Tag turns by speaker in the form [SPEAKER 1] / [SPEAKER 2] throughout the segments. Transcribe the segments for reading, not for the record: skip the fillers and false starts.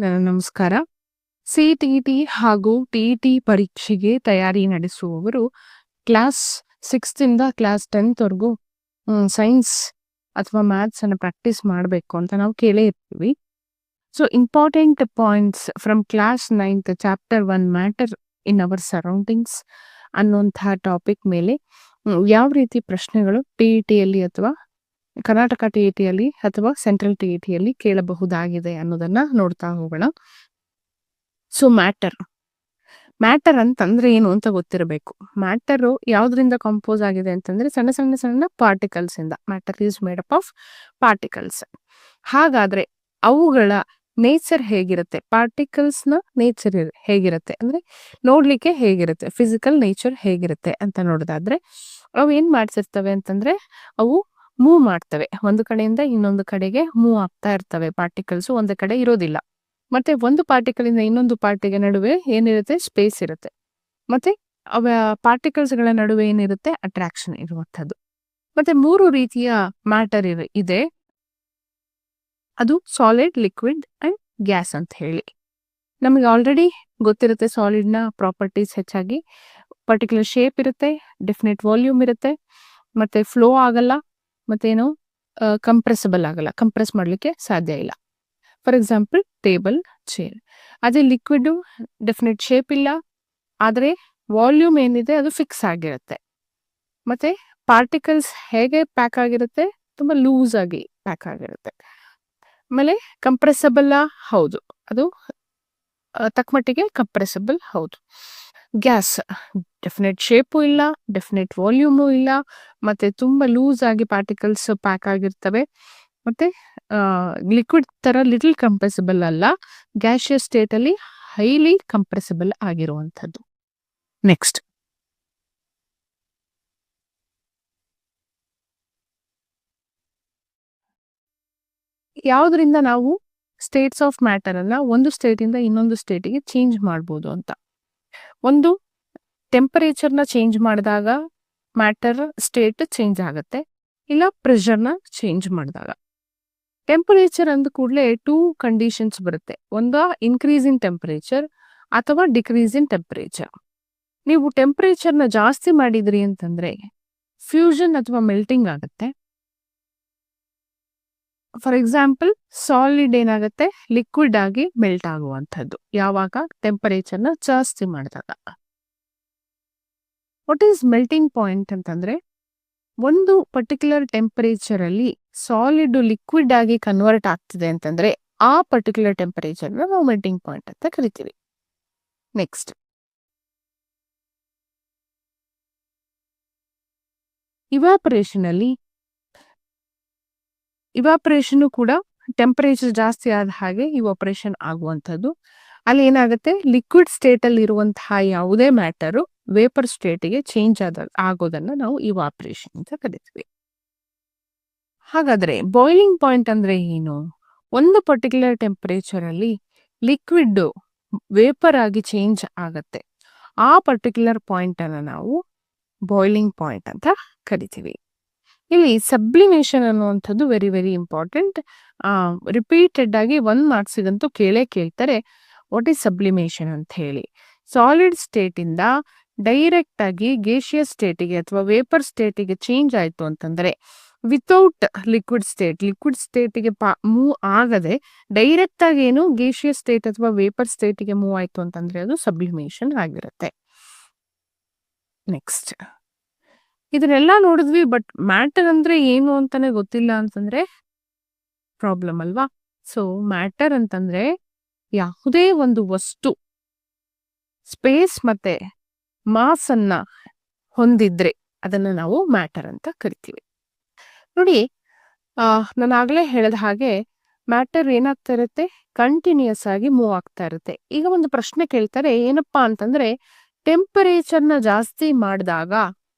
[SPEAKER 1] ನಮಸ್ಕಾರ. ಸಿಟಿಇಟಿ ಹಾಗೂ ಟಿಇಟಿ ಪರೀಕ್ಷೆಗೆ ತಯಾರಿ ನಡೆಸುವವರು ಕ್ಲಾಸ್ 6 ಇಂದ ಕ್ಲಾಸ್ 10th ವರೆಗೂ ಸೈನ್ಸ್ ಅಥವಾ ಮ್ಯಾಥ್ಸ್ ಅನ್ನು ಪ್ರಾಕ್ಟೀಸ್ ಮಾಡಬೇಕು ಅಂತ ನಾವು ಕೇಳೇ ಇರ್ತೀವಿ. So important points from class 9th chapter 1 matter in our surroundings ಅನ್ನುವಂತಹ ಟಾಪಿಕ್ ಮೇಲೆ ಯಾವ ರೀತಿ ಪ್ರಶ್ನೆಗಳು ಟಿಇಟಿಯಲ್ಲಿ ಅಥವಾ ಕರ್ನಾಟಕ ಟಿಇಟಿಯಲ್ಲಿ ಅಥವಾ ಸೆಂಟ್ರಲ್ ಟಿಇಟಿಯಲ್ಲಿ ಕೇಳಬಹುದಾಗಿದೆ ಅನ್ನೋದನ್ನ ನೋಡ್ತಾ ಹೋಗೋಣ. ಸೊ ಮ್ಯಾಟರ್ ಅಂತಂದ್ರೆ ಏನು ಅಂತ ಗೊತ್ತಿರಬೇಕು. ಮ್ಯಾಟರ್ ಯಾವ್ದ್ರಿಂದ ಕಂಪೋಸ್ ಆಗಿದೆ ಅಂತಂದ್ರೆ ಸಣ್ಣ ಸಣ್ಣ ಸಣ್ಣ ಪಾರ್ಟಿಕಲ್ಸ್ ಇಂದ. Matter is made up of particles. ಹಾಗಾದ್ರೆ ಅವುಗಳ ನೇಚರ್ ಹೇಗಿರುತ್ತೆ, ಪಾರ್ಟಿಕಲ್ಸ್ ನ ನೇಚರ್ ಹೇಗಿರುತ್ತೆ ಅಂದ್ರೆ ನೋಡ್ಲಿಕ್ಕೆ ಹೇಗಿರುತ್ತೆ, ಫಿಸಿಕಲ್ ನೇಚರ್ ಹೇಗಿರುತ್ತೆ ಅಂತ ನೋಡೋದಾದ್ರೆ ಅವು ಏನ್ ಮಾಡ್ಸಿರ್ತವೆ ಅಂತಂದ್ರೆ ಅವು ಮೂವ್ ಮಾಡ್ತವೆ. ಒಂದು ಕಡೆಯಿಂದ ಇನ್ನೊಂದು ಕಡೆಗೆ ಮೂವ್ ಆಗ್ತಾ ಇರ್ತವೆ. ಪಾರ್ಟಿಕಲ್ಸ್ ಒಂದು ಕಡೆ ಇರೋದಿಲ್ಲ. ಮತ್ತೆ ಒಂದು ಪಾರ್ಟಿಕಲ್ ಇಂದ ಇನ್ನೊಂದು ಪಾರ್ಟಿಗೆ ನಡುವೆ ಏನಿರುತ್ತೆ, ಸ್ಪೇಸ್ ಇರುತ್ತೆ. ಮತ್ತೆ ಅವ ಪಾರ್ಟಿಕಲ್ಸ್ ಗಳ ನಡುವೆ ಏನಿರುತ್ತೆ, ಅಟ್ರಾಕ್ಷನ್ ಇರುವಂತದ್ದು. ಮತ್ತೆ 3 ರೀತಿಯ ಮ್ಯಾಟರ್ ಇದೆ. ಅದು ಸಾಲಿಡ್, ಲಿಕ್ವಿಡ್ ಅಂಡ್ ಗ್ಯಾಸ್ ಅಂತ ಹೇಳಿ. ನಮಗೆ ಆಲ್ರೆಡಿ ಗೊತ್ತಿರುತ್ತೆ ಸಾಲಿಡ್ ನ ಪ್ರಾಪರ್ಟೀಸ್. ಹೆಚ್ಚಾಗಿ ಪರ್ಟಿಕ್ಯುಲರ್ ಶೇಪ್ ಇರುತ್ತೆ, ಡೆಫಿನೆಟ್ ವಾಲ್ಯೂಮ್ ಇರುತ್ತೆ, ಮತ್ತೆ ಫ್ಲೋ ಆಗಲ್ಲ, ಮತ್ತೇನು ಕಂಪ್ರೆಸಬಲ್ ಆಗಲ್ಲ, ಕಂಪ್ರೆಸ್ ಮಾಡ್ಲಿಕ್ಕೆ ಸಾಧ್ಯ ಇಲ್ಲ. For example table, chair. ಅದೇ ಲಿಕ್ವಿಡ್ ಡೆಫಿನೆಟ್ ಶೇಪ್ ಇಲ್ಲ, ಆದ್ರೆ ವಾಲ್ಯೂಮ್ ಏನಿದೆ ಅದು ಫಿಕ್ಸ್ ಆಗಿರುತ್ತೆ. ಮತ್ತೆ ಪಾರ್ಟಿಕಲ್ಸ್ ಹೇಗೆ ಪ್ಯಾಕ್ ಆಗಿರುತ್ತೆ, ತುಂಬಾ ಲೂಸ್ ಆಗಿ ಪ್ಯಾಕ್ ಆಗಿರುತ್ತೆ. ಆಮೇಲೆ ಕಂಪ್ರೆಸಬಲ್ ಹೌದು, ಅದು ತಕ್ಕಮಟ್ಟಿಗೆ ಕಂಪ್ರೆಸಬಲ್ ಹೌದು. ಗ್ಯಾಸ್ ಡೆಫಿನೆಟ್ ಶೇಪು ಇಲ್ಲ, ಡೆಫಿನೆಟ್ ವಾಲ್ಯೂಮು ಇಲ್ಲ, ಮತ್ತೆ ತುಂಬಾ ಲೂಸ್ ಆಗಿ ಪಾರ್ಟಿಕಲ್ಸ್ ಪ್ಯಾಕ್ ಆಗಿರ್ತವೆ. ಮತ್ತೆ ಲಿಕ್ವಿಡ್ ತರ ಲಿಟಲ್ ಕಂಪ್ರೆಸಿಬಲ್ ಅಲ್ಲ, ಗ್ಯಾಸಿಯಸ್ ಸ್ಟೇಟ್ ಅಲ್ಲಿ ಹೈಲಿ ಕಂಪ್ರೆಸಿಬಲ್ ಆಗಿರುವಂಥದ್ದು. ನೆಕ್ಸ್ಟ್, ಯಾವುದರಿಂದ ನಾವು ಸ್ಟೇಟ್ಸ್ ಆಫ್ ಮ್ಯಾಟರ್ ಅನ್ನ ಒಂದು ಸ್ಟೇಟ್ ಇಂದ ಇನ್ನೊಂದು ಸ್ಟೇಟಿಗೆ ಚೇಂಜ್ ಮಾಡ್ಬೋದು ಅಂತ. ಒಂದು, ಟೆಂಪರೇಚರ್ನ ಚೇಂಜ್ ಮಾಡಿದಾಗ ಮ್ಯಾಟರ್ ಸ್ಟೇಟ್ ಚೇಂಜ್ ಆಗುತ್ತೆ, ಇಲ್ಲ ಪ್ರೆಷರ್ನ ಚೇಂಜ್ ಮಾಡಿದಾಗ. ಟೆಂಪರೇಚರ್ ಅಂದ ಕೂಡಲೇ 2 ಕಂಡೀಷನ್ಸ್ ಬರುತ್ತೆ. ಒಂದು ಇನ್ಕ್ರೀಸ್ ಇನ್ ಟೆಂಪರೇಚರ್ ಅಥವಾ ಡಿಕ್ರೀಸ್ ಇನ್ ಟೆಂಪರೇಚರ್. ನೀವು ಟೆಂಪರೇಚರ್ನ ಜಾಸ್ತಿ ಮಾಡಿದ್ರಿ ಅಂತಂದ್ರೆ ಫ್ಯೂಷನ್ ಅಥವಾ ಮೆಲ್ಟಿಂಗ್ ಆಗುತ್ತೆ. ಫಾರ್ ಎಕ್ಸಾಂಪಲ್ ಸಾಲಿಡ್ ಏನಾಗುತ್ತೆ, ಲಿಕ್ವಿಡ್ ಆಗಿ ಮೆಲ್ಟ್ ಆಗುವಂಥದ್ದು ಯಾವಾಗ ಟೆಂಪರೇಚರ್ನ ಜಾಸ್ತಿ ಮಾಡಿದಾಗ. ವಾಟ್ ಈಸ್ ಮೆಲ್ಟಿಂಗ್ ಪಾಯಿಂಟ್ ಅಂತಂದ್ರೆ ಒಂದು ಪರ್ಟಿಕ್ಯುಲರ್ ಟೆಂಪರೇಚರ್ ಅಲ್ಲಿ ಸಾಲಿಡ್ ಲಿಕ್ವಿಡ್ ಆಗಿ ಕನ್ವರ್ಟ್ ಆಗ್ತಿದೆ ಅಂತಂದ್ರೆ ಆ ಪರ್ಟಿಕ್ಯುಲರ್ ಟೆಂಪರೇಚರ್ ನಾವು ಮೆಲ್ಟಿಂಗ್ ಪಾಯಿಂಟ್ ಅಂತ ಕರಿತೀವಿ. ನೆಕ್ಸ್ಟ್, ಇವಾಪರೇಷನ್ ಕೂಡ ಟೆಂಪರೇಚರ್ ಜಾಸ್ತಿ ಆದ ಹಾಗೆ ಇವಾಪರೇಷನ್ ಆಗುವಂಥದ್ದು. ಅಲ್ಲಿ ಏನಾಗುತ್ತೆ, ಲಿಕ್ವಿಡ್ ಸ್ಟೇಟ್ ಅಲ್ಲಿ ಇರುವಂತಹ ಯಾವುದೇ ಮ್ಯಾಟರು ವೇಪರ್ ಸ್ಟೇಟಿಗೆ ಚೇಂಜ್ ಆಗೋದನ್ನ ನಾವು ಇವಾಪರೇಷನ್ ಅಂತ ಕರಿತೀವಿ. ಹಾಗಾದ್ರೆ ಬಾಯ್ಲಿಂಗ್ ಪಾಯಿಂಟ್ ಅಂದ್ರೆ ಏನು? ಒಂದು ಪರ್ಟಿಕ್ಯುಲರ್ ಟೆಂಪರೇಚರ್ ಅಲ್ಲಿ ಲಿಕ್ವಿಡ್ ವೇಪರ್ ಆಗಿ ಚೇಂಜ್ ಆಗತ್ತೆ. ಆ ಪರ್ಟಿಕ್ಯುಲರ್ ಪಾಯಿಂಟ್ ಅನ್ನ ನಾವು ಬಾಯ್ಲಿಂಗ್ ಪಾಯಿಂಟ್ ಅಂತ ಕರಿತೀವಿ. ಇಲ್ಲಿ ಸಬ್ಲಿಮೇಷನ್ ಅನ್ನುವಂಥದ್ದು ವೆರಿ ವೆರಿ ಇಂಪಾರ್ಟೆಂಟ್. ರಿಪೀಟೆಡ್ ಆಗಿ 1 ಮಾರ್ಕ್ಸಿಗಂತೂ ಕೇಳ್ತಾರೆ ವಾಟ್ ಈಸ್ ಸಬ್ಲಿಮೇಷನ್ ಅಂತ ಹೇಳಿ. ಸಾಲಿಡ್ ಸ್ಟೇಟ್ ಇಂದ ಡೈರೆಕ್ಟ್ ಆಗಿ ಗೇಷಿಯಸ್ ಸ್ಟೇಟಿಗೆ ಅಥವಾ ವೇಪರ್ ಸ್ಟೇಟಿಗೆ ಚೇಂಜ್ ಆಯ್ತು ಅಂತಂದ್ರೆ ವಿತೌಟ್ ಲಿಕ್ವಿಡ್ ಸ್ಟೇಟಿಗೆ ಮೂವ್ ಆಗದೆ ಡೈರೆಕ್ಟ್ ಆಗಿ ಏನು ಗೇಷಿಯಸ್ ಸ್ಟೇಟ್ ಅಥವಾ ವೇಪರ್ ಸ್ಟೇಟಿಗೆ ಮೂವ್ ಆಯ್ತು ಅಂತಂದ್ರೆ ಅದು ಸಬ್ಲಿಮೇಷನ್ ಆಗಿರುತ್ತೆ. ನೆಕ್ಸ್ಟ್, ಇದನ್ನೆಲ್ಲ ನೋಡಿದ್ವಿ, ಬಟ್ ಮ್ಯಾಟರ್ ಅಂದ್ರೆ ಏನು ಅಂತಾನೆ ಗೊತ್ತಿಲ್ಲ ಅಂತಂದ್ರೆ ಪ್ರಾಬ್ಲಮ್ ಅಲ್ವಾ? ಸೊ ಮ್ಯಾಟರ್ ಅಂತಂದ್ರೆ ಯಾವುದೇ ಒಂದು ವಸ್ತು ಸ್ಪೇಸ್ ಮತ್ತೆ ಮಾಸ್ ಅನ್ನ ಹೊಂದಿದ್ರೆ ಅದನ್ನ ನಾವು ಮ್ಯಾಟರ್ ಅಂತ ಕರಿತೀವಿ. ನೋಡಿ, ನಾನು ಆಗ್ಲೇ ಹೇಳಿದ ಹಾಗೆ ಮ್ಯಾಟರ್ ಏನಾಗ್ತಾ ಇರುತ್ತೆ, ಕಂಟಿನ್ಯೂಸ್ ಆಗಿ ಮೂವ್ ಆಗ್ತಾ ಇರುತ್ತೆ. ಈಗ ಒಂದು ಪ್ರಶ್ನೆ ಕೇಳ್ತಾರೆ, ಏನಪ್ಪಾ ಅಂತಂದ್ರೆ ಟೆಂಪರೇಚರ್ನ ಜಾಸ್ತಿ ಮಾಡಿದಾಗ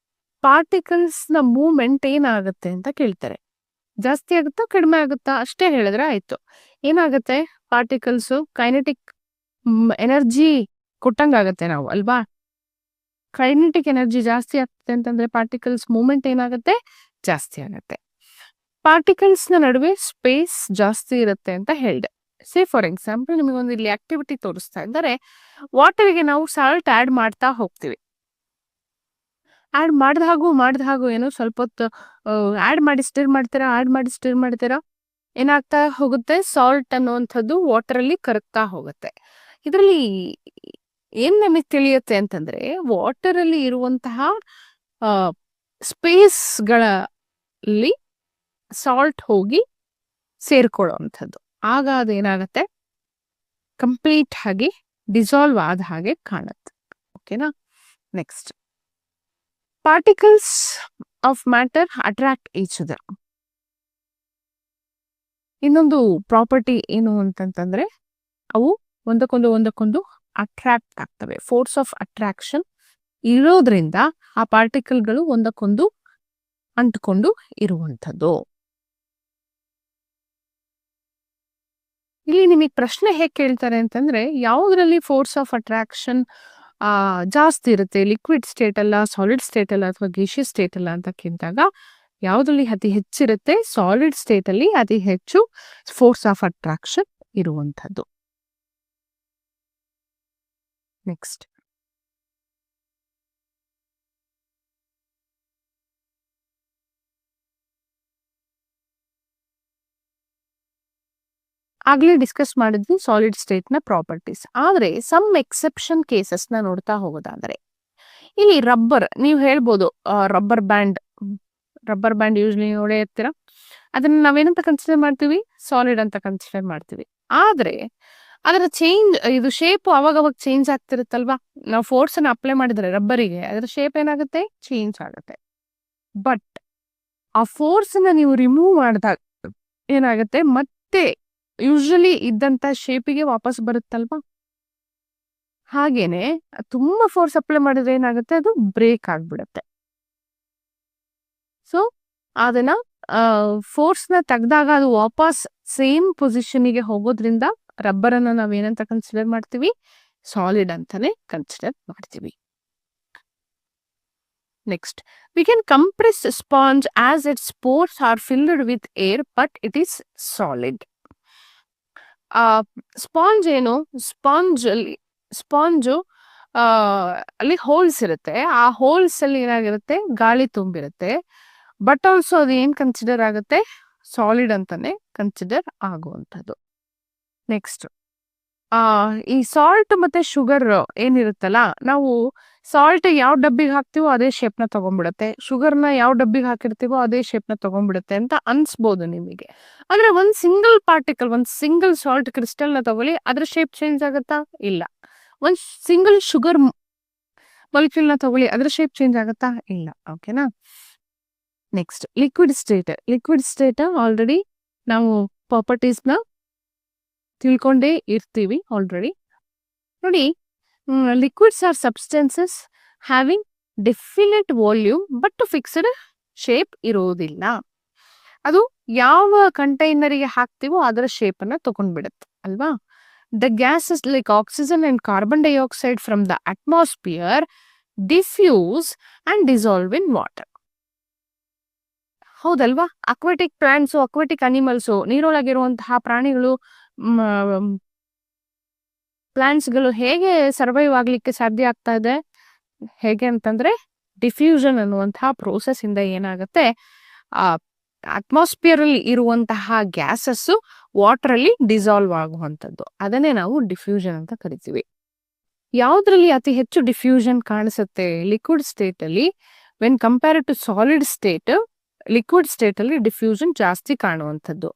[SPEAKER 1] ಪಾರ್ಟಿಕಲ್ಸ್ ನ ಮೂವ್ಮೆಂಟ್ ಏನಾಗುತ್ತೆ ಅಂತ ಕೇಳ್ತಾರೆ. ಜಾಸ್ತಿ ಆಗುತ್ತಾ ಕಡಿಮೆ ಆಗುತ್ತಾ ಅಷ್ಟೇ ಹೇಳಿದ್ರೆ ಆಯ್ತು. ಏನಾಗುತ್ತೆ, ಪಾರ್ಟಿಕಲ್ಸ್ ಕೈನೆಟಿಕ್ ಎನರ್ಜಿ ಕೊಟ್ಟಂಗಾಗತ್ತೆ ನಾವು ಅಲ್ವಾ. ಕೈನೆಟಿಕ್ ಎನರ್ಜಿ ಜಾಸ್ತಿ ಆಗ್ತದೆ ಅಂತಂದ್ರೆ ಪಾರ್ಟಿಕಲ್ಸ್ ಮೂವ್ಮೆಂಟ್ ಏನಾಗುತ್ತೆ, ಜಾಸ್ತಿ ಆಗತ್ತೆ. ಪಾರ್ಟಿಕಲ್ಸ್ ನ ನಡುವೆ ಸ್ಪೇಸ್ ಜಾಸ್ತಿ ಇರುತ್ತೆ ಅಂತ ಹೇಳ್ದೆ. ಸೇ ಫಾರ್ ಎಕ್ಸಾಂಪಲ್ ನಿಮಗೊಂದು ಇಲ್ಲಿ ಆಕ್ಟಿವಿಟಿ ತೋರಿಸ್ತಾ ಇದ್ದಾರೆ. ವಾಟರ್ಗೆ ನಾವು ಸಾಲ್ಟ್ ಆಡ್ ಮಾಡ್ತಾ ಹೋಗ್ತೀವಿ. ಆಡ್ ಮಾಡಿದ ಹಾಗೂ ಏನೋ ಸ್ವಲ್ಪ ಹೊತ್ತು ಆಡ್ ಮಾಡಿ ಸ್ಟಿರ್ ಮಾಡ್ತೀರಾ ಏನಾಗ್ತಾ ಹೋಗುತ್ತೆ, ಸಾಲ್ಟ್ ಅನ್ನುವಂಥದ್ದು ವಾಟರ್ ಅಲ್ಲಿ ಕರಗ್ತಾ ಹೋಗುತ್ತೆ. ಇದರಲ್ಲಿ ಏನ್ ನಮಗೆ ತಿಳಿಯುತ್ತೆ ಅಂತಂದ್ರೆ, ವಾಟರ್ ಅಲ್ಲಿ ಇರುವಂತಹ ಸ್ಪೇಸ್ಗಳಲ್ಲಿ ಸಾಲ್ಟ್ ಹೋಗಿ ಸೇರ್ಕೊಳ್ಳುವಂಥದ್ದು. ಆಗ ಅದೇನಾಗತ್ತೆ, ಕಂಪ್ಲೀಟ್ ಆಗಿ ಡಿಸಾಲ್ವ್ ಆದ ಹಾಗೆ ಕಾಣುತ್ತೆ. ಓಕೆನಾ. Next, particles of matter attract each other. ಇನ್ನೊಂದು ಪ್ರಾಪರ್ಟಿ ಏನು ಅಂತಂತಂದ್ರೆ, ಅವು ಒಂದಕ್ಕೊಂದು ಅಟ್ರಾಕ್ಟ್ ಆಗ್ತವೆ. ಫೋರ್ಸ್ ಆಫ್ ಅಟ್ರಾಕ್ಷನ್ ಇರೋದ್ರಿಂದ ಆ ಪಾರ್ಟಿಕಲ್ಗಳು ಒಂದಕ್ಕೊಂದು ಅಂಟ್ಕೊಂಡು ಇರುವಂಥದ್ದು. ಇಲ್ಲಿ ನಿಮಗೆ ಪ್ರಶ್ನೆ ಹೇಗೆ ಕೇಳ್ತಾರೆ ಅಂತಂದ್ರೆ, ಯಾವುದ್ರಲ್ಲಿ ಫೋರ್ಸ್ ಆಫ್ ಅಟ್ರಾಕ್ಷನ್ ಜಾಸ್ತಿ ಇರುತ್ತೆ, ಲಿಕ್ವಿಡ್ ಸ್ಟೇಟ್ ಅಲ್ಲ, ಸಾಲಿಡ್ ಸ್ಟೇಟ್ ಅಲ್ಲ, ಅಥವಾ ಗ್ಯಾಸಿಯಸ್ ಸ್ಟೇಟ್ ಅಲ್ಲ ಅಂತ ಕೇಳಿದಾಗ ಯಾವುದ್ರಲ್ಲಿ ಅತಿ ಹೆಚ್ಚಿರುತ್ತೆ, ಸಾಲಿಡ್ ಸ್ಟೇಟ್ ಅಲ್ಲಿ ಅತಿ ಹೆಚ್ಚು ಫೋರ್ಸ್ ಆಫ್ ಅಟ್ರಾಕ್ಷನ್ ಇರುವಂಥದ್ದು. ನೆಕ್ಸ್ಟ್, ಆಗ್ಲೇ ಡಿಸ್ಕಸ್ ಮಾಡಿದ್ವಿ ಸಾಲಿಡ್ ಸ್ಟೇಟ್ ನ ಪ್ರಾಪರ್ಟೀಸ್. ಆದ್ರೆ ಸಮ್ ಎಕ್ಸೆಪ್ಷನ್ ಕೇಸಸ್ ನ ನೋಡ್ತಾ ಹೋಗೋದಾದ್ರೆ, ಇಲ್ಲಿ ರಬ್ಬರ್, ನೀವು ಹೇಳ್ಬೋದು ರಬ್ಬರ್ ಬ್ಯಾಂಡ್ ಯೂಸ್ಲಿ ನೋಡೇ ಇರ್ತೀರಾ. ಅದನ್ನ ನಾವೇನಂತ ಕನ್ಸಿಡರ್ ಮಾಡ್ತೀವಿ, ಸಾಲಿಡ್ ಅಂತ ಕನ್ಸಿಡರ್ ಮಾಡ್ತೀವಿ. ಆದ್ರೆ ಅದರ ಇದು ಶೇಪ್ ಅವಾಗ ಚೇಂಜ್ ಆಗ್ತಿರುತ್ತಲ್ವಾ. ನಾವು ಫೋರ್ಸ್ ಅನ್ನ ಅಪ್ಲೈ ಮಾಡಿದ್ರೆ ರಬ್ಬರಿಗೆ, ಅದರ ಶೇಪ್ ಏನಾಗುತ್ತೆ, ಚೇಂಜ್ ಆಗುತ್ತೆ. ಬಟ್ ಆ ಫೋರ್ಸ್ ಅನ್ನ ನೀವು ರಿಮೂವ್ ಮಾಡಿದಾಗ ಏನಾಗುತ್ತೆ, ಮತ್ತೆ ಯೂಶಲಿ ಇದ್ದಂತ ಶೇಪಿಗೆ ವಾಪಸ್ ಬರುತ್ತಲ್ವಾ. ಹಾಗೇನೆ ತುಂಬಾ ಫೋರ್ಸ್ ಅಪ್ಲೈ ಮಾಡಿದ್ರೆ ಏನಾಗುತ್ತೆ, ಅದು ಬ್ರೇಕ್ ಆಗ್ಬಿಡುತ್ತೆ. ಸೊ ಅದನ್ನ ಫೋರ್ಸ್ ನ ತೆಗ್ದಾಗ ಅದು ವಾಪಸ್ ಸೇಮ್ ಪೊಸಿಷನ್ಗೆ ಹೋಗೋದ್ರಿಂದ ರಬ್ಬರ್ ಅನ್ನ ನಾವೇನಂತ ಕನ್ಸಿಡರ್ ಮಾಡ್ತೀವಿ, ಸಾಲಿಡ್ ಅಂತಾನೆ ಕನ್ಸಿಡರ್ ಮಾಡ್ತೀವಿ. Next, we can compress sponge as its pores are filled with air but it is solid. Sponge ಏನು, ಸ್ಪಾಂಜು ಅಲ್ಲಿ ಹೋಲ್ಸ್ ಇರುತ್ತೆ. ಆ ಹೋಲ್ಸ್ ಅಲ್ಲಿ ಏನಾಗಿರುತ್ತೆ, ಗಾಳಿ ತುಂಬಿರುತ್ತೆ. ಬಟ್ ಆಲ್ಸೋ ಅದು ಏನ್ ಕನ್ಸಿಡರ್ ಆಗುತ್ತೆ, ಸಾಲಿಡ್ ಅಂತಾನೆ ಕನ್ಸಿಡರ್ ಆಗುವಂಥದ್ದು. ನೆಕ್ಸ್ಟ್, ಈ ಸಾಲ್ಟ್ ಮತ್ತೆ ಶುಗರ್ ಏನಿರುತ್ತಲ್ಲ, ನಾವು ಸಾಲ್ಟ್ ಯಾವ ಡಬ್ಬಿಗೆ ಹಾಕ್ತಿವೋ ಅದೇ ಶೇಪ್ ನ ತಗೊಂಡ್ಬಿಡುತ್ತೆ, ಶುಗರ್ನ ಯಾವ ಡಬ್ಬಿಗೆ ಹಾಕಿರ್ತೀವೋ ಅದೇ ಶೇಪ್ ನ ತಗೊಂಡ್ಬಿಡುತ್ತೆ ಅಂತ ಅನ್ಸ್ಬೋದು ನಿಮಗೆ. ಆದ್ರೆ ಒಂದ್ ಸಿಂಗಲ್ ಪಾರ್ಟಿಕಲ್, ಒಂದ್ ಸಿಂಗಲ್ ಸಾಲ್ಟ್ ಕ್ರಿಸ್ಟಲ್ ನ ತಗೊಳ್ಳಿ, ಅದ್ರ ಶೇಪ್ ಚೇಂಜ್ ಆಗುತ್ತಾ, ಇಲ್ಲ. ಒಂದ್ ಸಿಂಗಲ್ ಶುಗರ್ ಮಾಲಿಕ್ಯೂಲ್ ನ ತಗೊಳ್ಳಿ, ಅದ್ರ ಶೇಪ್ ಚೇಂಜ್ ಆಗುತ್ತಾ, ಇಲ್ಲ. ಓಕೆನಾ. ನೆಕ್ಸ್ಟ್, ಲಿಕ್ವಿಡ್ ಸ್ಟೇಟ್ ಆಲ್ರೆಡಿ ನಾವು ಪ್ರಾಪರ್ಟೀಸ್ ನ ತಿಳ್ಕೊಂಡೇ ಇರ್ತೀವಿ ಆಲ್ರೆಡಿ. ನೋಡಿ, liquids are substances having definite volume but fixed shape ಇರೋದಿಲ್ಲ. ಅದು ಯಾವ ಕಂಟೈನರ್ಗೆ ಹಾಕ್ತಿವೋ ಅದರ ಶೇಪ್ ಅನ್ನ ತಗೊಂಡ್ಬಿಡುತ್ತೆ ಅಲ್ವಾ. The gases like oxygen and carbon dioxide from the atmosphere diffuse and dissolve in water. ಹೌದಲ್ವಾ. ಅಕ್ವಾಟಿಕ್ ಪ್ಲಾಂಟ್ಸು, ಅಕ್ವಾಟಿಕ್ ಅನಿಮಲ್ಸು, ನೀರೊಳಗಿರುವಂತಹ ಪ್ರಾಣಿಗಳು, ಪ್ಲಾಂಟ್ಸ್ಗಳು ಹೇಗೆ ಸರ್ವೈವ್ ಆಗ್ಲಿಕ್ಕೆ ಸಾಧ್ಯ ಆಗ್ತಾ ಇದೆ, ಹೇಗೆ ಅಂತಂದ್ರೆ ಡಿಫ್ಯೂಷನ್ ಅನ್ನುವಂತಹ ಪ್ರೋಸೆಸ್ ಇಂದ ಏನಾಗುತ್ತೆ, ಆ ಅಟ್ಮಾಸ್ಫಿಯರ್ ಅಲ್ಲಿ ಇರುವಂತಹ ಗ್ಯಾಸಸ್ ವಾಟರ್ ಅಲ್ಲಿ ಡಿಸಾಲ್ವ್ ಆಗುವಂಥದ್ದು, ಅದನ್ನೇ ನಾವು ಡಿಫ್ಯೂಷನ್ ಅಂತ ಕರಿತೀವಿ. ಯಾವ್ದ್ರಲ್ಲಿ ಅತಿ ಹೆಚ್ಚು ಡಿಫ್ಯೂಷನ್ ಕಾಣಿಸುತ್ತೆ ಲಿಕ್ವಿಡ್ ಸ್ಟೇಟ್ ಅಲ್ಲಿ when compared to solid state? Liquid state ಅಲ್ಲಿ ಡಿಫ್ಯೂಷನ್ ಜಾಸ್ತಿ ಕಾಣುವಂಥದ್ದು.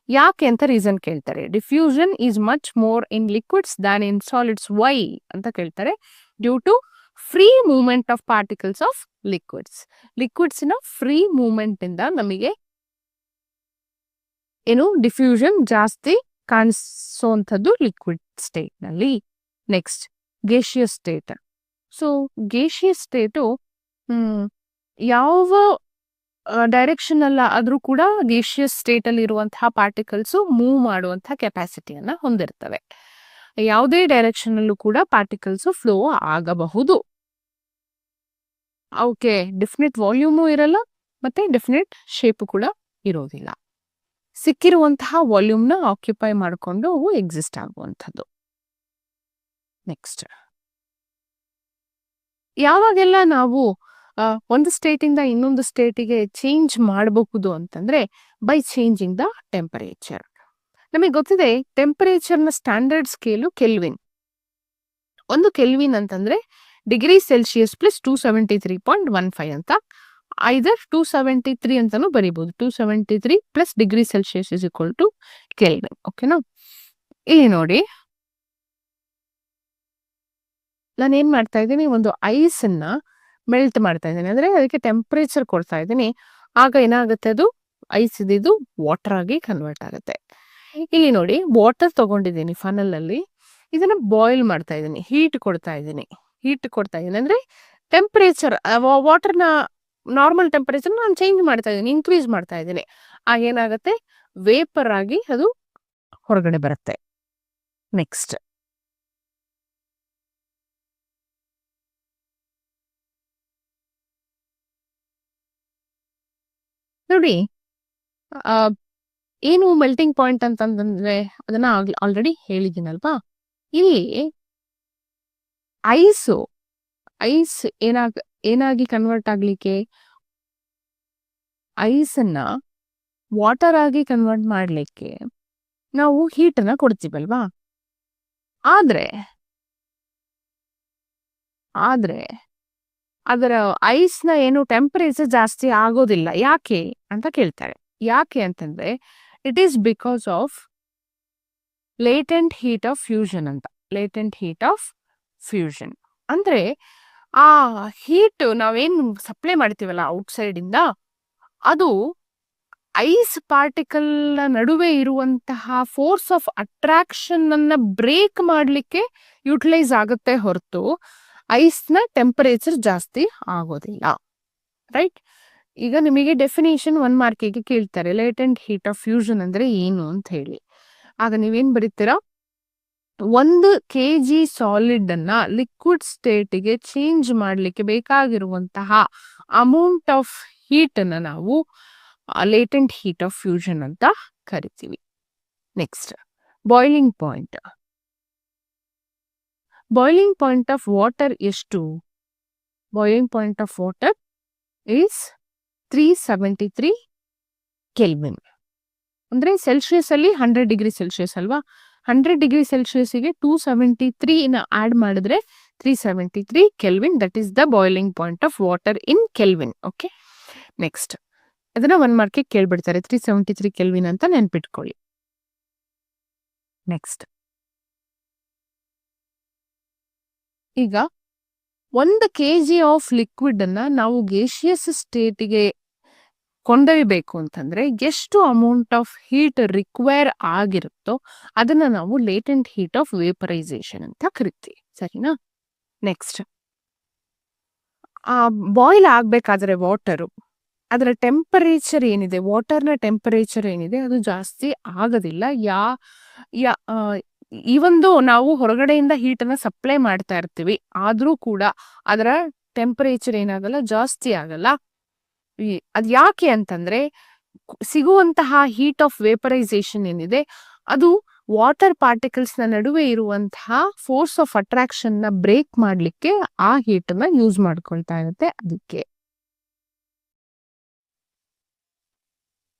[SPEAKER 1] ಯಾಕೆ ಅಂತ ರೀಸನ್ ಕೇಳ್ತಾರೆ. Diffusion is much more in liquids than in solids. Why ಅಂತ ಕೇಳ್ತಾರೆ. Due to free movement of particles of liquids ನ ಫ್ರೀ ಮೂವ್ಮೆಂಟ್ ಇಂದ ನಮಗೆ ಏನು ಡಿಫ್ಯೂಷನ್ ಜಾಸ್ತಿ ಕಾಣಿಸುವಂಥದ್ದು ಲಿಕ್ವಿಡ್ ಸ್ಟೇಟ್ ನಲ್ಲಿ. Next, gaseous state. So gaseous state ಯಾವ ಡೈರೆಕ್ಷನ್ ಅಲ್ಲ ಆದ್ರೂ ಕೂಡ ಗೇಷಿಯಸ್ ಸ್ಟೇಟ್ ಅಲ್ಲಿ ಇರುವಂತಹ ಪಾರ್ಟಿಕಲ್ಸ್ ಮೂವ್ ಮಾಡುವಂತಹ ಕೆಪಾಸಿಟಿಯನ್ನ ಹೊಂದಿರ್ತವೆ. ಯಾವುದೇ ಡೈರೆಕ್ಷನ್ ಅಲ್ಲೂ ಕೂಡ ಪಾರ್ಟಿಕಲ್ಸ್ ಫ್ಲೋ ಆಗಬಹುದು. ಅವಕ್ಕೆ ಡೆಫಿನೆಟ್ ವಾಲ್ಯೂಮು ಇರಲ್ಲ, ಮತ್ತೆ ಡೆಫಿನೆಟ್ ಶೇಪ್ ಕೂಡ ಇರೋದಿಲ್ಲ. ಸಿಕ್ಕಿರುವಂತಹ ವಾಲ್ಯೂಮ್ನ ಆಕ್ಯುಪೈ ಮಾಡಿಕೊಂಡು ಅವು ಎಕ್ಸಿಸ್ಟ್ ಆಗುವಂಥದ್ದು. ನೆಕ್ಸ್ಟ್, ಯಾವಾಗೆಲ್ಲ ನಾವು ಒಂದು ಸ್ಟೇಟಿಂದ ಇನ್ನೊಂದು ಸ್ಟೇಟಿಗೆ ಚೇಂಜ್ ಮಾಡಬಹುದು ಅಂತಂದ್ರೆ ಬೈ ಚೇಂಜಿಂಗ್ ದ ಟೆಂಪರೇಚರ್. ನಮಗೆ ಗೊತ್ತಿದೆ ಟೆಂಪರೇಚರ್ನ ಸ್ಟ್ಯಾಂಡರ್ಡ್ ಸ್ಕೇಲು ಕೆಲ್ವಿನ್. ಒಂದು ಕೆಲ್ವಿನ್ ಅಂತಂದ್ರೆ ಡಿಗ್ರಿ ಸೆಲ್ಸಿಯಸ್ ಪ್ಲಸ್ 273.15 ಅಂತ, ಐದರ್ 273 ಅಂತಾನು ಬರೀಬಹುದು. 273 plus degree Celsius is equal to Kelvin. ಓಕೆನಾ? ಇಲ್ಲಿ ನೋಡಿ, ನಾನು ಏನ್ ಮಾಡ್ತಾ ಇದ್ದೀನಿ, ಒಂದು ಐಸ್ ಅನ್ನ ಮೆಲ್ಟ್ ಮಾಡ್ತಾ ಇದ್ದೀನಿ, ಅಂದ್ರೆ ಅದಕ್ಕೆ ಟೆಂಪರೇಚರ್ ಕೊಡ್ತಾ ಇದ್ದೀನಿ. ಆಗ ಏನಾಗುತ್ತೆ, ಅದು ಐಸ್ ಇದ್ದಿದ್ದು ವಾಟರ್ ಆಗಿ ಕನ್ವರ್ಟ್ ಆಗುತ್ತೆ. ಇಲ್ಲಿ ನೋಡಿ, ವಾಟರ್ ತಗೊಂಡಿದ್ದೀನಿ ಫನಲ್ ಅಲ್ಲಿ, ಇದನ್ನ ಬಾಯ್ಲ್ ಮಾಡ್ತಾ ಇದ್ದೀನಿ, ಹೀಟ್ ಕೊಡ್ತಾ ಇದ್ದೀನಿ ಅಂದ್ರೆ ಟೆಂಪರೇಚರ್, ವಾಟರ್ನ ನಾರ್ಮಲ್ ಟೆಂಪರೇಚರ್ ನಾನು ಚೇಂಜ್ ಮಾಡ್ತಾ ಇದ್ದೀನಿ, ಇನ್ಕ್ರೀಸ್ ಮಾಡ್ತಾ ಇದ್ದೀನಿ. ಆಗ ಏನಾಗುತ್ತೆ, ವೇಪರ್ ಆಗಿ ಅದು ಹೊರಗಡೆ ಬರುತ್ತೆ. ನೆಕ್ಸ್ಟ್, ನೋಡಿ, ಏನು ಮೆಲ್ಟಿಂಗ್ ಪಾಯಿಂಟ್ ಅಂತಂದ್ರೆ ಅದನ್ನ ಆಲ್ರೆಡಿ ಹೇಳಿದ್ದೀನಲ್ವಾ. ಇಲ್ಲಿ ಐಸ್ ಏನಾಗಿ ಕನ್ವರ್ಟ್ ಆಗ್ಲಿಕ್ಕೆ, ಐಸ್ ಅನ್ನ ವಾಟರ್ ಆಗಿ ಕನ್ವರ್ಟ್ ಮಾಡ್ಲಿಕ್ಕೆ ನಾವು ಹೀಟ್ ಅನ್ನ ಕೊಡ್ತೀವಲ್ವಾ. ಆದ್ರೆ ಅದರ ಐಸ್ನ ಏನು ಟೆಂಪರೇಚರ್ ಜಾಸ್ತಿ ಆಗೋದಿಲ್ಲ. ಯಾಕೆ ಅಂತ ಕೇಳ್ತಾರೆ. ಯಾಕೆ ಅಂತಂದ್ರೆ it is because of latent heat of fusion ಅಂತ. ಲೇಟೆಂಟ್ ಹೀಟ್ ಆಫ್ ಫ್ಯೂಷನ್ ಅಂದ್ರೆ ಆ ಹೀಟ್ ನಾವೇನು ಸಪ್ಲೈ ಮಾಡ್ತೀವಲ್ಲ ಔಟ್ಸೈಡ್ ಇಂದ, ಅದು ಐಸ್ ಪಾರ್ಟಿಕಲ್ ನಡುವೆ ಇರುವಂತಹ ಫೋರ್ಸ್ ಆಫ್ ಅಟ್ರಾಕ್ಷನ್ ಅನ್ನ ಬ್ರೇಕ್ ಮಾಡ್ಲಿಕ್ಕೆ ಯುಟಿಲೈಸ್ ಆಗುತ್ತೆ ಹೊರತು ಐಸ್ನ ಟೆಂಪರೇಚರ್ ಜಾಸ್ತಿ ಆಗೋದಿಲ್ಲ. ರೈಟ್? ಈಗ ನಿಮಗೆ ಡೆಫಿನೇಷನ್ 1 ಮಾರ್ಕಿಗೆ ಕೇಳ್ತಾರೆ, ಲೇಟೆಂಟ್ ಹೀಟ್ ಆಫ್ ಫ್ಯೂಷನ್ ಅಂದ್ರೆ ಏನು ಅಂತ ಹೇಳಿ. ಆಗ ನೀವೇನ್ ಬರೀತೀರಾ, 1 kg ಸಾಲಿಡ್ ಅನ್ನ ಲಿಕ್ವಿಡ್ ಸ್ಟೇಟಿಗೆ ಚೇಂಜ್ ಮಾಡ್ಲಿಕ್ಕೆ ಬೇಕಾಗಿರುವಂತಹ ಅಮೌಂಟ್ ಆಫ್ ಹೀಟ್ ಅನ್ನ ನಾವು ಲೇಟೆಂಟ್ ಹೀಟ್ ಆಫ್ ಫ್ಯೂಷನ್ ಅಂತ ಕರಿತೀವಿ. Next, boiling point. Boiling point of water ಎಷ್ಟು? Boiling point of water is 373 kelvin. ಅಂದ್ರೆ ಸೆಲ್ಸಿಯಸ್ ಅಲ್ಲಿ 100 ಡಿಗ್ರಿ ಸೆಲ್ಸಿಯಸ್ ಅಲ್ವಾ. 100 ಡಿಗ್ರಿ ಸೆಲ್ಸಿಯಸ್ಗೆ 273 ಆಡ್ ಮಾಡಿದ್ರೆ 373 kelvin. That is the boiling point of water in kelvin. Okay, next, ಅದನ್ನ 1 ಮಾರ್ಕಿಗೆ ಕೇಳ್ಬಿಡ್ತಾರೆ, 373 kelvin ಅಂತ ನೆನ್ಪಿಟ್ಕೊಳ್ಳಿ. Next, ಈಗ 1 kg of liquid ಅನ್ನ ನಾವು ಗೇಷಿಯಸ್ ಸ್ಟೇಟಿಗೆ ಕೊಂಡೊಯ್ಯಬೇಕು ಅಂತಂದ್ರೆ ಎಷ್ಟು ಅಮೌಂಟ್ ಆಫ್ ಹೀಟ್ ರಿಕ್ವೈರ್ ಆಗಿರುತ್ತೋ ಅದನ್ನ ನಾವು ಲೇಟೆಂಟ್ ಹೀಟ್ ಆಫ್ ವೇಪರೈಸೇಷನ್ ಅಂತ ಕರಿತೀವಿ. ಸರಿನಾ? ನೆಕ್ಸ್ಟ್, ಬಾಯ್ಲ್ ಆಗ್ಬೇಕಾದ್ರೆ ವಾಟರು, ಅದರ ಟೆಂಪರೇಚರ್ ಏನಿದೆ, ವಾಟರ್ನ ಟೆಂಪರೇಚರ್ ಏನಿದೆ ಅದು ಜಾಸ್ತಿ ಆಗೋದಿಲ್ಲ. ಇವೊಂದು ನಾವು ಹೊರಗಡೆಯಿಂದ ಹೀಟ್ ಅನ್ನ ಸಪ್ಲೈ ಮಾಡ್ತಾ ಇರ್ತೀವಿ, ಆದ್ರೂ ಕೂಡ ಅದರ ಟೆಂಪರೇಚರ್ ಏನಾಗಲ್ಲ, ಜಾಸ್ತಿ ಆಗಲ್ಲ. ಅದ್ ಯಾಕೆ ಅಂತಂದ್ರೆ ಸಿಗುವಂತಹ ಹೀಟ್ ಆಫ್ ವೇಪರೈಸೇಷನ್ ಏನಿದೆ ಅದು ವಾಟರ್ ಪಾರ್ಟಿಕಲ್ಸ್ ನ ನಡುವೆ ಇರುವಂತಹ ಫೋರ್ಸ್ ಆಫ್ ಅಟ್ರಾಕ್ಷನ್ ನ ಬ್ರೇಕ್ ಮಾಡ್ಲಿಕ್ಕೆ ಆ ಹೀಟ್ ಅನ್ನ ಯೂಸ್ ಮಾಡ್ಕೊಳ್ತಾ ಇರುತ್ತೆ. ಅದಕ್ಕೆ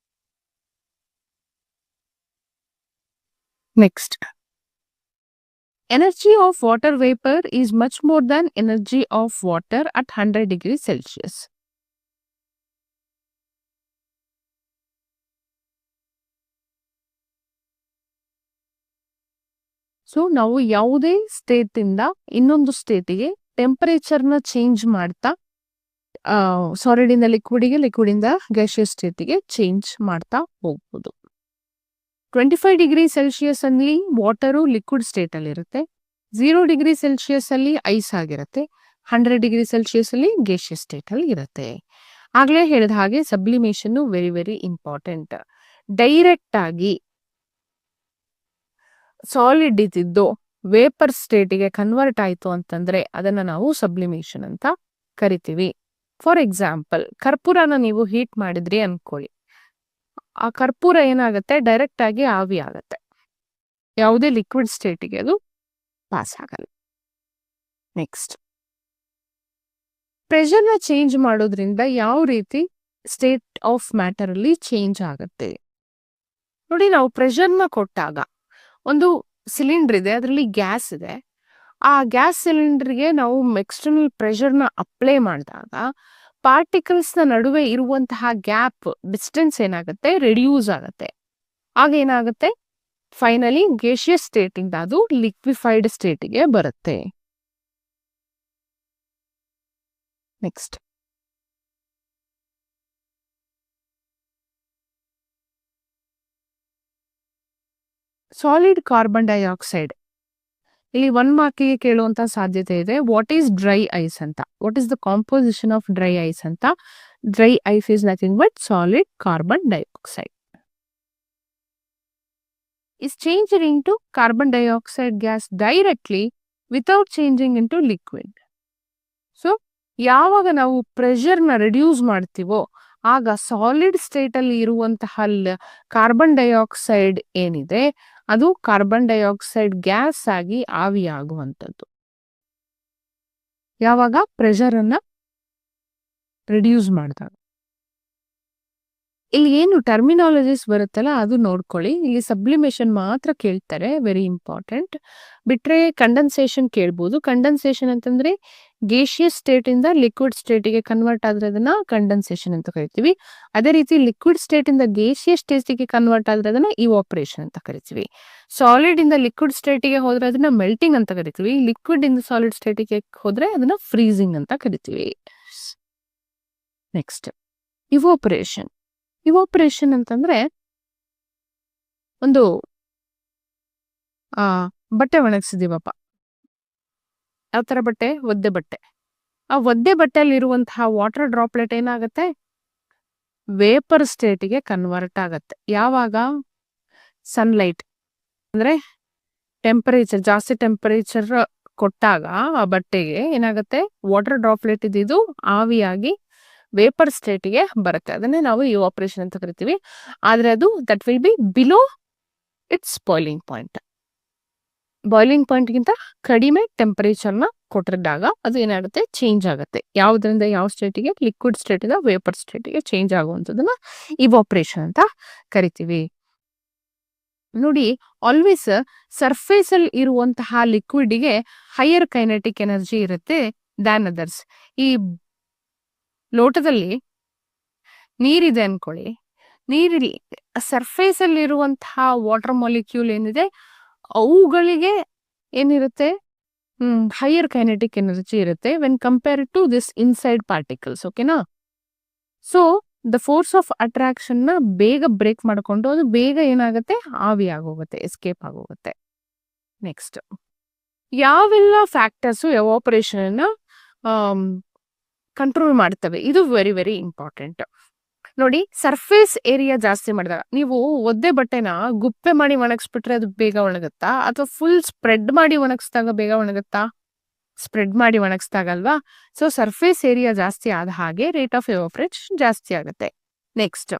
[SPEAKER 1] next, energy of water vapor is much more than energy of water at 100 degrees Celsius. So ನಾವು ಯಾವುದೇ ಸ್ಟೇಟ್ ಇಂದ ಇನ್ನೊಂದು ಸ್ಟೇಟಿಗೆ ಟೆಂಪರೇಚರ್ನ ಚೇಂಜ್ ಮಾಡ್ತಾ, ಸಾಲಿಡ್ ಇಂದ ಲಿಕ್ವಿಡ್ಗೆ, ಲಿಕ್ವಿಡ್ ಇಂದ ಗ್ಯಾಸಿಯಸ್ ಸ್ಟೇಟಿಗೆ ಚೇಂಜ್ ಮಾಡ್ತಾ ಹೋಗ್ಬೋದು. 25 ಡಿಗ್ರಿ ಸೆಲ್ಸಿಯಸ್ ಅಲ್ಲಿ ವಾಟರು ಲಿಕ್ವಿಡ್ ಸ್ಟೇಟ್ ಅಲ್ಲಿ ಇರುತ್ತೆ, 0 ಡಿಗ್ರಿ ಸೆಲ್ಸಿಯಸ್ ಅಲ್ಲಿ ಐಸ್ ಆಗಿರುತ್ತೆ, 100 ಡಿಗ್ರಿ ಸೆಲ್ಸಿಯಸ್ ಅಲ್ಲಿ ಗ್ಯಾಸಿಯಸ್ ಸ್ಟೇಟ್ ಅಲ್ಲಿ ಇರುತ್ತೆ. ಆಗ್ಲೇ ಹೇಳಿದ ಹಾಗೆ sublimation very very important. Direct ಆಗಿ ಸಾಲಿಡ್ ಇದ್ದಿದ್ದು ವೇಪರ್ ಸ್ಟೇಟಿಗೆ ಕನ್ವರ್ಟ್ ಆಯ್ತು ಅಂತಂದ್ರೆ ಅದನ್ನ ನಾವು ಸಬ್ಲಿಮೇಷನ್ ಅಂತ ಕರಿತೀವಿ. ಫಾರ್ ಎಕ್ಸಾಂಪಲ್, ಕರ್ಪೂರನ ನೀವು ಹೀಟ್ ಮಾಡಿದ್ರಿ ಅನ್ಕೊಳ್ಳಿ, ಆ ಕರ್ಪೂರ ಏನಾಗುತ್ತೆ ಡೈರೆಕ್ಟ್ ಆಗಿ ಆವಿ ಆಗತ್ತೆ. ಯಾವುದೇ ಲಿಕ್ವಿಡ್ ಸ್ಟೇಟಿಗೆ ಅದು ಪಾಸ್ ಆಗಲ್ಲ. ನೆಕ್ಸ್ಟ್, ಪ್ರೆಷರ್ನ ಚೇಂಜ್ ಮಾಡೋದ್ರಿಂದ ಯಾವ ರೀತಿ ಸ್ಟೇಟ್ ಆಫ್ ಮ್ಯಾಟರ್ ಅಲ್ಲಿ ಚೇಂಜ್ ಆಗುತ್ತೆ ನೋಡಿ. ನಾವು ಪ್ರೆಷರ್ನ ಕೊಟ್ಟಾಗ ಒಂದು ಸಿಲಿಂಡರ್ ಇದೆ, ಅದರಲ್ಲಿ ಗ್ಯಾಸ್ ಇದೆ. ಆ ಗ್ಯಾಸ್ ಸಿಲಿಂಡರ್ಗೆ ನಾವು ಎಕ್ಸ್ಟರ್ನಲ್ ಪ್ರೆಷರ್ನ ಅಪ್ಲೈ ಮಾಡಿದಾಗ ಪಾರ್ಟಿಕಲ್ಸ್ನ ನಡುವೆ ಇರುವಂತಹ ಗ್ಯಾಪ್ ಡಿಸ್ಟೆನ್ಸ್ ಏನಾಗುತ್ತೆ ರೆಡ್ಯೂಸ್ ಆಗುತ್ತೆ. ಆಗ ಏನಾಗುತ್ತೆ ಫೈನಲಿ ಗೇಷಿಯಸ್ ಸ್ಟೇಟಿಂದ ಅದು ಲಿಕ್ವಿಫೈಡ್ ಸ್ಟೇಟಿಗೆ ಬರುತ್ತೆ. ನೆಕ್ಸ್ಟ್, ಸಾಲಿಡ್ ಕಾರ್ಬನ್ ಡೈಆಕ್ಸೈಡ್ ಇಲ್ಲಿ 1 ಮಾರ್ಕಿಗೆ ಕೇಳುವಂತ ಸಾಧ್ಯತೆ ಇದೆ. ವಾಟ್ ಈಸ್ ಡ್ರೈ ಐಸ್ ಅಂತ, what is the composition of dry ice ಅಂತ. Dry ice is nothing but solid carbon dioxide is changed into carbon dioxide gas directly without changing into liquid. So ಯಾವಾಗ ನಾವು ಪ್ರೆಷರ್ನ reduce ಮಾಡ್ತೀವೋ ಆಗ solid state ಅಲ್ಲಿ ಇರುವಂತಹ carbon dioxide ಏನಿದೆ ಅದು carbon dioxide gas ಆಗಿ ಆವಿಯಾಗುವಂಥದ್ದು. ಯಾವಾಗ ಪ್ರೆಷರ್ ಅನ್ನ ರಿಡ್ಯೂಸ್ ಮಾಡಿದಾಗ. ಇಲ್ಲಿ ಏನು ಟರ್ಮಿನಾಲಜೀಸ್ ಬರುತ್ತಲ್ಲ ಅದು ನೋಡ್ಕೊಳ್ಳಿ. ಇಲ್ಲಿ ಸಬ್ಲಿಮೇಷನ್ ಮಾತ್ರ ಕೇಳ್ತಾರೆ, ವೆರಿ ಇಂಪಾರ್ಟೆಂಟ್. ಬಿಟ್ರೆ ಕಂಡೆನ್ಸೇಷನ್ ಕೇಳ್ಬೋದು. ಕಂಡೆನ್ಸೇಷನ್ ಅಂತಂದ್ರೆ ಗೇಷಿಯಸ್ ಸ್ಟೇಟ್ ಇಂದ ಲಿಕ್ವಿಡ್ ಸ್ಟೇಟಿಗೆ ಕನ್ವರ್ಟ್ ಆದ್ರೆ ಅದನ್ನ ಕಂಡೆನ್ಸೇಷನ್ ಅಂತ ಕರಿತೀವಿ. ಅದೇ ರೀತಿ ಲಿಕ್ವಿಡ್ ಸ್ಟೇಟ್ ಇಂದ ಗೇಷಿಯಸ್ ಸ್ಟೇಟಿಗೆ ಕನ್ವರ್ಟ್ ಆದ್ರೆ ಅದನ್ನ ಇವಾಪರೇಷನ್ ಅಂತ ಕರಿತೀವಿ. ಸಾಲಿಡ್ ಇಂದ ಲಿಕ್ವಿಡ್ ಸ್ಟೇಟಿಗೆ ಹೋದ್ರೆ ಅದನ್ನ ಮೆಲ್ಟಿಂಗ್ ಅಂತ ಕರಿತೀವಿ. ಲಿಕ್ವಿಡ್ ಇಂದ ಸಾಲಿಡ್ ಸ್ಟೇಟಿಗೆ ಹೋದ್ರೆ ಅದನ್ನ ಫ್ರೀಸಿಂಗ್ ಅಂತ ಕರಿತೀವಿ. Next, evaporation. ಇವಾಪರೇಷನ್ ಅಂತಂದ್ರೆ ಒಂದು ಬಟ್ಟೆ ಒಣಗಿಸಿದೀವಪ್ಪ. ಯಾವ ತರ ಬಟ್ಟೆ? ಒದ್ದೆ ಬಟ್ಟೆ. ಆ ಒದ್ದೆ ಬಟ್ಟೆಯಲ್ಲಿ ಇರುವಂತಹ ವಾಟರ್ ಡ್ರಾಪ್ಲೆಟ್ ಏನಾಗತ್ತೆ ವೇಪರ್ ಸ್ಟೇಟಿಗೆ ಕನ್ವರ್ಟ್ ಆಗತ್ತೆ. ಯಾವಾಗ? ಸನ್ಲೈಟ್ ಅಂದ್ರೆ ಟೆಂಪರೇಚರ್, ಜಾಸ್ತಿ ಟೆಂಪರೇಚರ್ ಕೊಟ್ಟಾಗ ಆ ಬಟ್ಟೆಗೆ ಏನಾಗತ್ತೆ ವಾಟರ್ ಡ್ರಾಪ್ಲೆಟ್ ಇದು ಆವಿಯಾಗಿ ವೇಪರ್ ಸ್ಟೇಟಿಗೆ ಬರುತ್ತೆ. ಅದನ್ನೇ ನಾವು ಇವಾಪರೇಷನ್ ಅಂತ ಕರಿತೀವಿ. ಆದ್ರೆ ಅದು that will be below its boiling point. Boiling ಪಾಯಿಂಟ್ಗಿಂತ ಕಡಿಮೆ ಟೆಂಪರೇಚರ್ನ ಕೊಟ್ಟಿದ್ದಾಗ ಅದು ಏನಾಗುತ್ತೆ ಚೇಂಜ್ ಆಗುತ್ತೆ. ಯಾವುದರಿಂದ ಯಾವ ಸ್ಟೇಟಿಗೆ? ಲಿಕ್ವಿಡ್ ಸ್ಟೇಟಿಂದ ವೇಪರ್ ಸ್ಟೇಟಿಗೆ ಚೇಂಜ್ ಆಗುವಂಥದ್ದನ್ನ ಇವಾಪರೇಷನ್ ಅಂತ ಕರಿತೀವಿ. ನೋಡಿ, ಆಲ್ವೇಸ್ ಸರ್ಫೇಸ್ ಅಲ್ಲಿ ಇರುವಂತಹ ಲಿಕ್ವಿಡ್ಗೆ ಹೈಯರ್ ಕೈನೆಟಿಕ್ ಎನರ್ಜಿ ಇರುತ್ತೆ ದ್ಯಾನ್ ಅದರ್ಸ್. ಈ ಲೋಟದಲ್ಲಿ ನೀರಿದೆ ಅನ್ಕೊಳ್ಳಿ, ನೀರಿಲಿ ಸರ್ಫೇಸ್ ಅಲ್ಲಿ ಇರುವಂತಹ ವಾಟರ್ ಮಾಲಿಕ್ಯೂಲ್ ಏನಿದೆ ಅವುಗಳಿಗೆ ಏನಿರುತ್ತೆ ಹೈಯರ್ ಕೈನೆಟಿಕ್ ಎನರ್ಜಿ ಇರುತ್ತೆ when compare to this inside particles. ಓಕೆನಾ? So the force of attraction ನ ಬೇಗ ಬ್ರೇಕ್ ಮಾಡ್ಕೊಂಡು ಅದು ಬೇಗ ಏನಾಗುತ್ತೆ ಆವಿ ಆಗೋಗುತ್ತೆ, ಎಸ್ಕೇಪ್ ಆಗೋಗುತ್ತೆ. ನೆಕ್ಸ್ಟ್, ಯಾವೆಲ್ಲ ಫ್ಯಾಕ್ಟರ್ಸ್ ಎವಾಪರೇಷನ್ ಕಂಟ್ರೋಲ್ ಮಾಡ್ತವೆ? ಇದು ವೆರಿ ವೆರಿ ಇಂಪಾರ್ಟೆಂಟ್. ನೋಡಿ, ಸರ್ಫೇಸ್ ಏರಿಯಾ ಜಾಸ್ತಿ ಮಾಡಿದಾಗ, ನೀವು ಒದ್ದೆ ಬಟ್ಟೆನ ಗುಪ್ಪೆ ಮಾಡಿ ಒಣಗಿಸ್ಬಿಟ್ರೆ ಅದು ಬೇಗ ಒಣಗುತ್ತಾ, ಅಥವಾ ಫುಲ್ ಸ್ಪ್ರೆಡ್ ಮಾಡಿ ಒಣಗಿಸಿದಾಗ ಬೇಗ ಒಣಗುತ್ತಾ? ಸ್ಪ್ರೆಡ್ ಮಾಡಿ ಒಣಗಿಸ್ದಾಗಲ್ವಾ? ಸೊ ಸರ್ಫೇಸ್ ಏರಿಯಾ ಜಾಸ್ತಿ ಆದ ಹಾಗೆ ರೇಟ್ ಆಫ್ ಎವಾಪರೇಷನ್ ಜಾಸ್ತಿ ಆಗುತ್ತೆ. ನೆಕ್ಸ್ಟ್,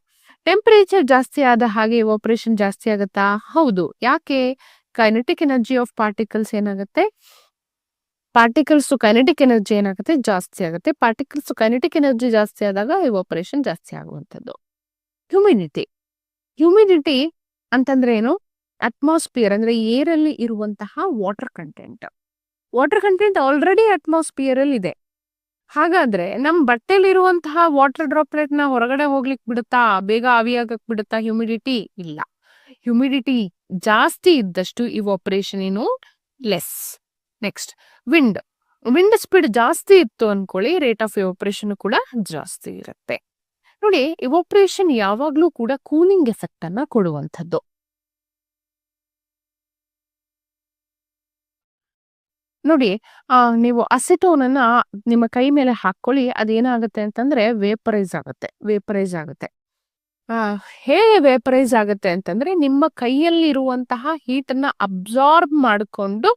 [SPEAKER 1] ಟೆಂಪರೇಚರ್ ಜಾಸ್ತಿ ಆದ ಹಾಗೆ ಎವಾಪರೇಷನ್ ಜಾಸ್ತಿ ಆಗುತ್ತಾ? ಹೌದು. ಯಾಕೆ? ಕೈನೆಟಿಕ್ ಎನರ್ಜಿ ಆಫ್ ಪಾರ್ಟಿಕಲ್ಸ್ ಏನಾಗುತ್ತೆ, ಪಾರ್ಟಿಕಲ್ಸ್ ಕೈನೆಟಿಕ್ ಎನರ್ಜಿ ಏನಾಗುತ್ತೆ ಜಾಸ್ತಿ ಆಗುತ್ತೆ. ಪಾರ್ಟಿಕಲ್ಸ್ ಕೈನೆಟಿಕ್ ಎನರ್ಜಿ ಜಾಸ್ತಿ ಆದಾಗ ಎವಾಪರೇಷನ್ ಜಾಸ್ತಿ ಆಗುವಂಥದ್ದು. ಹ್ಯೂಮಿಡಿಟಿ. ಹ್ಯೂಮಿಡಿಟಿ ಅಂತಂದ್ರೆ ಏನು? ಅಟ್ಮಾಸ್ಫಿಯರ್ ಅಂದ್ರೆ ಏರ್ ಅಲ್ಲಿ ಇರುವಂತಹ water content. Water content already atmosphere ಅಲ್ಲಿ ಇದೆ. ಹಾಗಾದ್ರೆ ನಮ್ ಬಟ್ಟೆಲಿ ಇರುವಂತಹ ವಾಟರ್ ಡ್ರಾಪ್ಲೆಟ್ ನ ಹೊರಗಡೆ ಹೋಗ್ಲಿಕ್ಕೆ ಬಿಡುತ್ತಾ? ಬೇಗ ಆವಿಯಾಗಕ್ ಬಿಡುತ್ತಾ ಹ್ಯೂಮಿಡಿಟಿ? ಇಲ್ಲ. ಹ್ಯೂಮಿಡಿಟಿ ಜಾಸ್ತಿ ಇದ್ದಷ್ಟು ಇವಾಪರೇಷನ್ ಏನು less. Next, wind. Wind speed ಜಾಸ್ತಿ ಇತ್ತು ಅನ್ಕೊಳ್ಳಿ, ರೇಟ್ ಆಫ್ ಎವಾಪರೇಷನ್ ಕೂಡ ಜಾಸ್ತಿ ಇರುತ್ತೆ. ನೋಡಿ, ಎವಾಪರೇಷನ್ ಯಾವಾಗ್ಲೂ ಕೂಡ ಕೂಲಿಂಗ್ ಎಫೆಕ್ಟ್ ಅನ್ನ ಕೊಡುವಂಥದ್ದು. ನೋಡಿ, ನೀವು ಅಸಿಟೋನ್ ಅನ್ನ ನಿಮ್ಮ ಕೈ ಮೇಲೆ ಹಾಕೊಳ್ಳಿ, ಅದೇನಾಗುತ್ತೆ ಅಂತಂದ್ರೆ ವೇಪರೈಸ್ ಆಗುತ್ತೆ. ಹೇಗೆ ವೇಪರೈಸ್ ಆಗುತ್ತೆ ಅಂತಂದ್ರೆ ನಿಮ್ಮ ಕೈಯಲ್ಲಿ ಇರುವಂತಹ ಹೀಟ್ ಅನ್ನ ಅಬ್ಸಾರ್ಬ್ ಮಾಡಿಕೊಂಡು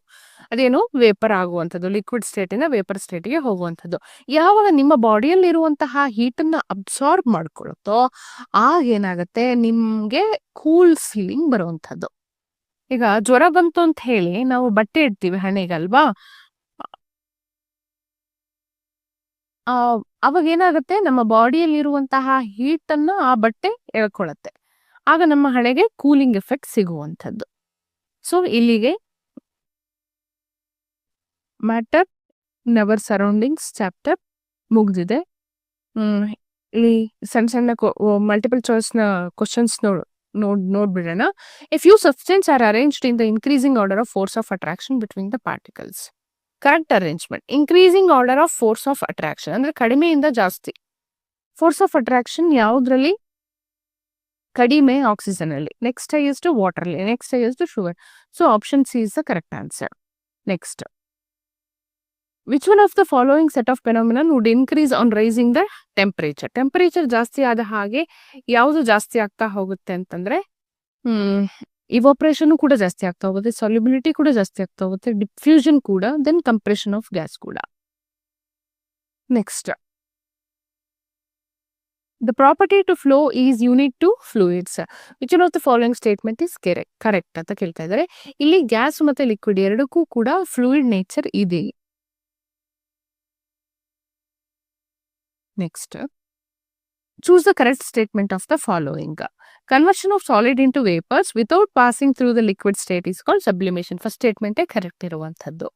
[SPEAKER 1] ಅದೇನು ವೇಪರ್ ಆಗುವಂಥದ್ದು, ಲಿಕ್ವಿಡ್ ಸ್ಟೇಟಿಂದ ವೇಪರ್ ಸ್ಟೇಟಿಗೆ ಹೋಗುವಂಥದ್ದು. ಯಾವಾಗ ನಿಮ್ಮ ಬಾಡಿಯಲ್ಲಿರುವಂತಹ ಹೀಟನ್ನ ಅಬ್ಸಾರ್ಬ್ ಮಾಡ್ಕೊಳ್ಳುತ್ತೋ ಆಗ ಏನಾಗುತ್ತೆ, ನಿಮ್ಗೆ ಕೂಲ್ ಫೀಲಿಂಗ್ ಬರುವಂಥದ್ದು. ಈಗ ಜ್ವರ ಬಂತು ಅಂತ ಹೇಳಿ ನಾವು ಬಟ್ಟೆ ಇಡ್ತೀವಿ ಹಣೆಗಲ್ವಾ, ಅವಾಗ ಏನಾಗುತ್ತೆ, ನಮ್ಮ ಬಾಡಿಯಲ್ಲಿರುವಂತಹ ಹೀಟನ್ನ ಆ ಬಟ್ಟೆ ಎಳ್ಕೊಳತ್ತೆ. ಆಗ ನಮ್ಮ ಹಣೆಗೆ ಕೂಲಿಂಗ್ ಎಫೆಕ್ಟ್ ಸಿಗುವಂಥದ್ದು. ಸೊ ಇಲ್ಲಿಗೆ matter in our surroundings chapter ಮುಗ್ದಿದೆ. ಇಲ್ಲಿ ಸಣ್ಣ ಸಣ್ಣ ಮಲ್ಟಿಪಲ್ ಚಾಯ್ಸ್ನ ಕ್ವಶನ್ಸ್ ನೋಡ್ಬಿಡೋಣ. A few substances are arranged in the increasing order of force of attraction between the particles. Correct arrangement. Increasing order of force of attraction ಅಂದ್ರೆ ಕಡಿಮೆಯಿಂದ ಜಾಸ್ತಿ. Force of attraction ಯಾವುದ್ರಲ್ಲಿ? ಕಡಿಮೆ ಆಕ್ಸಿಜನ್ ಅಲ್ಲಿ. ನೆಕ್ಸ್ಟ್ ಹೈಯೆಸ್ಟ್ ವಾಟರ್ ಅಲ್ಲಿ. Next highest sugar. So option C is the correct answer. Next, which one of the following set of phenomenon would increase on rising the temperature? Temperature ಜಾಸ್ತಿ ಆದ ಹಾಗೆ ಯಾವುದು ಜಾಸ್ತಿ ಆಗ್ತಾ ಹೋಗುತ್ತೆ ಅಂತಂದ್ರೆ, ಇವಾಪರೇಷನ್ ಕೂಡ ಜಾಸ್ತಿ ಆಗ್ತಾ ಹೋಗುತ್ತೆ, ಸಾಲ್ಯುಬಿಲಿಟಿ ಕೂಡ ಜಾಸ್ತಿ ಆಗ್ತಾ ಹೋಗುತ್ತೆ, ಡಿಫ್ಯೂಷನ್ ಕೂಡ, ದೆನ್ ಕಂಪ್ರೆಷನ್ ಆಫ್ ಗ್ಯಾಸ್ ಕೂಡ. Next, the property to flow is unique to fluids. Which one of the following statement is correct ಅಂತ ಕೇಳ್ತಾ ಇದ್ದಾರೆ. ಇಲ್ಲಿ ಗ್ಯಾಸ್ ಮತ್ತೆ ಲಿಕ್ವಿಡ್ ಎರಡಕ್ಕೂ ಕೂಡ ಫ್ಲೂಯಿಡ್ ನೇಚರ್ ಇದೆ. Next, choose the correct statement of the following. Conversion of solid into vapors without passing through the liquid state is called sublimation. First statement correct ಇರುವಂತದ್ದು.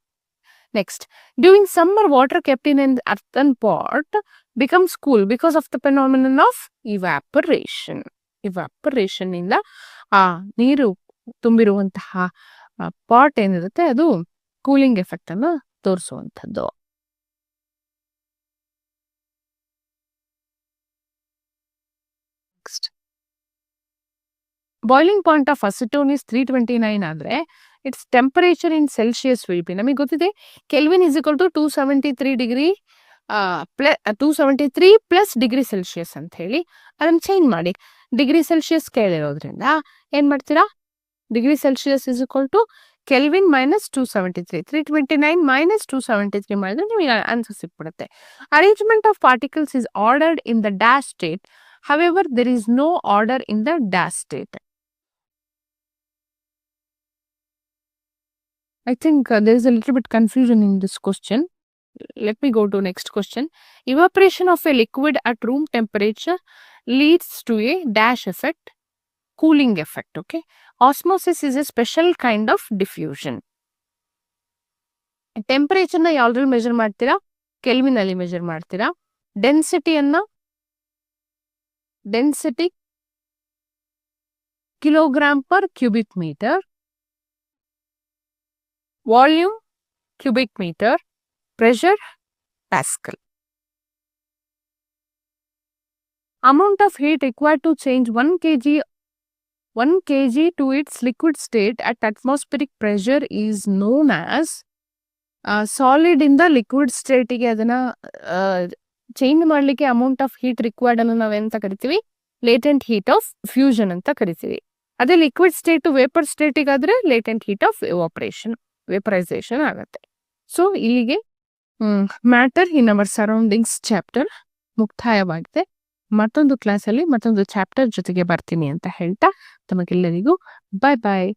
[SPEAKER 1] Next, during summer water kept in an earthen pot becomes cool because of the phenomenon of evaporation. Evaporation ಇಂದ ಆ ನೀರು ತುಂಬಿರುವಂತಹ pot ಏನಿರುತ್ತೆ ಅದು cooling effect ಅನ್ನು ತೋರಿಸುವಂಥದ್ದು. Next, boiling point of acetone is 329 ಆದ್ರೆ its temperature in Celsius will be, ನಮಗೆ ಗೊತ್ತಿದೆ kelvin is equal to 273 degree 273 plus degree Celsius ಅಂತ ಹೇಳಿ ಅದನ್ನ ಚೇಂಜ್ ಮಾಡಿ ಡಿಗ್ರಿ ಸೆಲ್ಸಿಯಸ್ ಕೇಳಿರೋದ್ರಿಂದ ಏನ್ ಮಾಡ್ತೀರಾ, degree Celsius is equal to kelvin minus 273, 329 minus 273 ಮಾಡಿದ್ರೆ ನಿಮಗೆ ಆನ್ಸರ್ ಸಿಕ್ಬಿಡುತ್ತೆ. Arrangement of particles is ordered in the dash state, however there is no order in the dash state. I think there is a little bit confusion in this question. Let me go to next question. Evaporation of a liquid at room temperature leads to a dash effect, cooling effect. Okay. Osmosis is a special kind of diffusion. Temperature na ಯಾವ್ದ್ರಲ್ಲಿ measure ಮಾಡ್ತೀರಾ? Kelvin ಅಲ್ಲಿ measure ಮಾಡ್ತೀರಾ. Density kilogram per cubic metre, volume cubic meter, pressure Pascal. Amount of heat required to change 1 kg to its liquid state at atmospheric pressure is known as solid in the liquid state ಗೆ ಅದನ್ನ change ಮಾಡ್ಲಿಕ್ಕೆ amount of heat required ಅನ್ನು ನಾವೆಂತ ಕರಿತೀವಿ, latent heat of fusion ಅಂತ ಕರಿತೀವಿ. ಅದೇ liquid state to vapour ಸ್ಟೇಟಿಗಾದ್ರೆ latent heat of evaporation, vaporisation ಆಗುತ್ತೆ. ಸೊ ಇಲ್ಲಿಗೆ matter in our surroundings chapter ಮುಕ್ತಾಯವಾಗಿದೆ. ಮತ್ತೊಂದು ಕ್ಲಾಸಲ್ಲಿ ಮತ್ತೊಂದು ಚಾಪ್ಟರ್ ಜೊತೆಗೆ ಬರ್ತೀನಿ ಅಂತ ಹೇಳ್ತಾ ತಮಗೆಲ್ಲರಿಗೂ ಬಾಯ್ ಬಾಯ್.